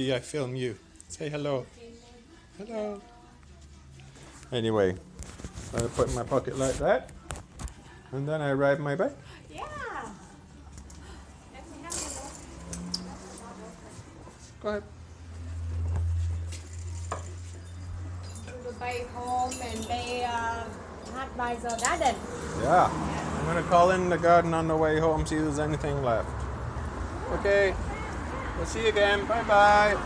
I film you. Say hello. Hello. Anyway, I put it in my pocket like that, and then I ride my bike. Yeah. Let me have a look. Go ahead. To the bay home and bay not by the garden. Yeah. I'm gonna call in the garden on the way home, see if there's anything left. Okay. We'll see you again. Bye bye.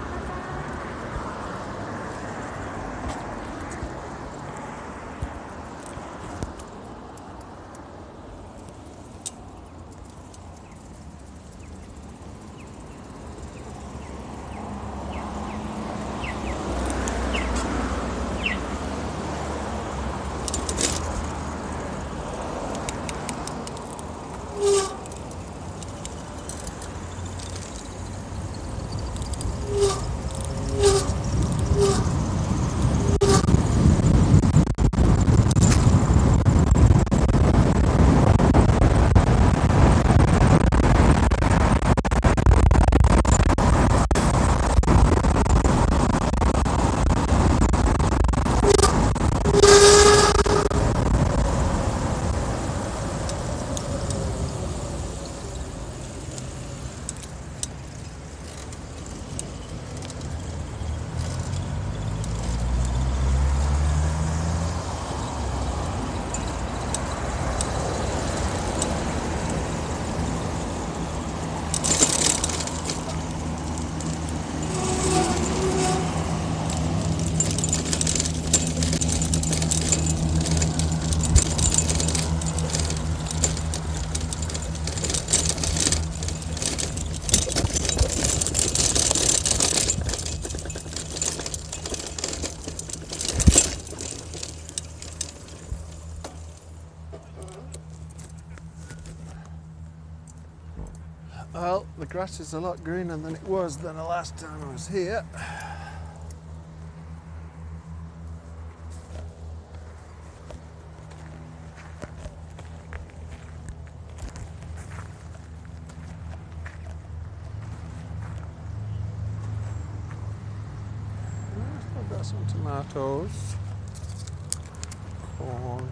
Well, the grass is a lot greener than it was the last time I was here. I've got some tomatoes, corn.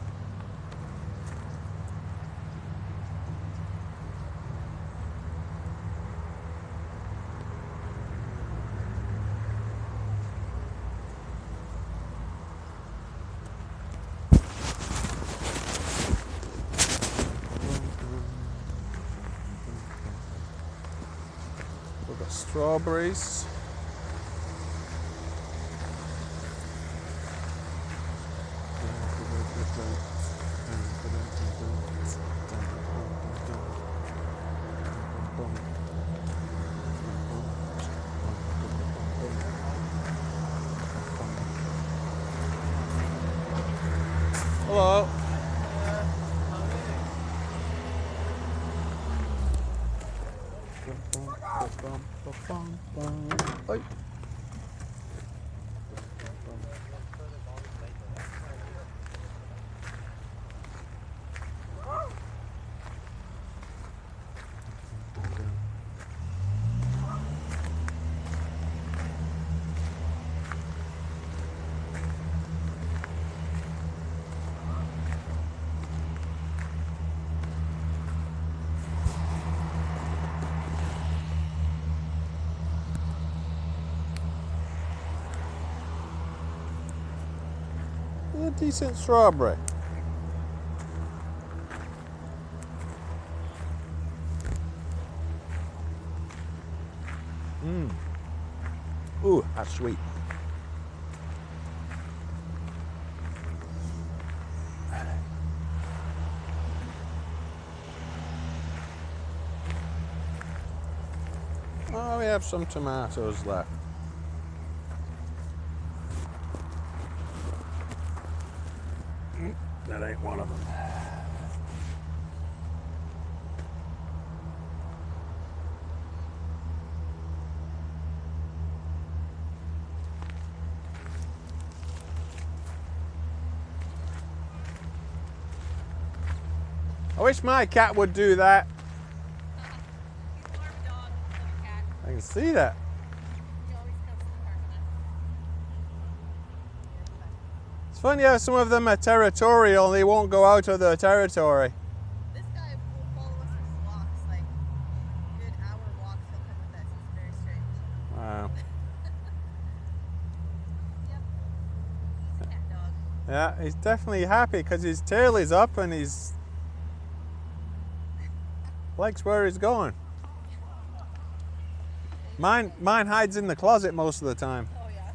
We've got strawberries. Hello. Oi. A decent strawberry. Ooh, that's sweet. Oh, we have some tomatoes left. That ain't one of them. I wish my cat would do that. He's more of a dog than a cat. I can see that. He always It's funny how some of them are territorial, they won't go out of their territory. This guy will follow us for walks, like good hour walks. He'll come with us. It's very strange. Wow. Yep. He's a cat dog. Yeah, he's definitely happy because his tail is up and he's likes where he's going. Mine hides in the closet most of the time. Oh yeah.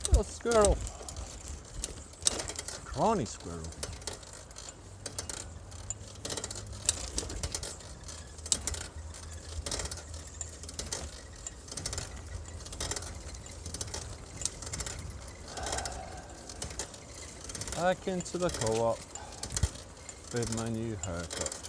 Little squirrel. Scrawny squirrel. Back into the co-op with my new haircut.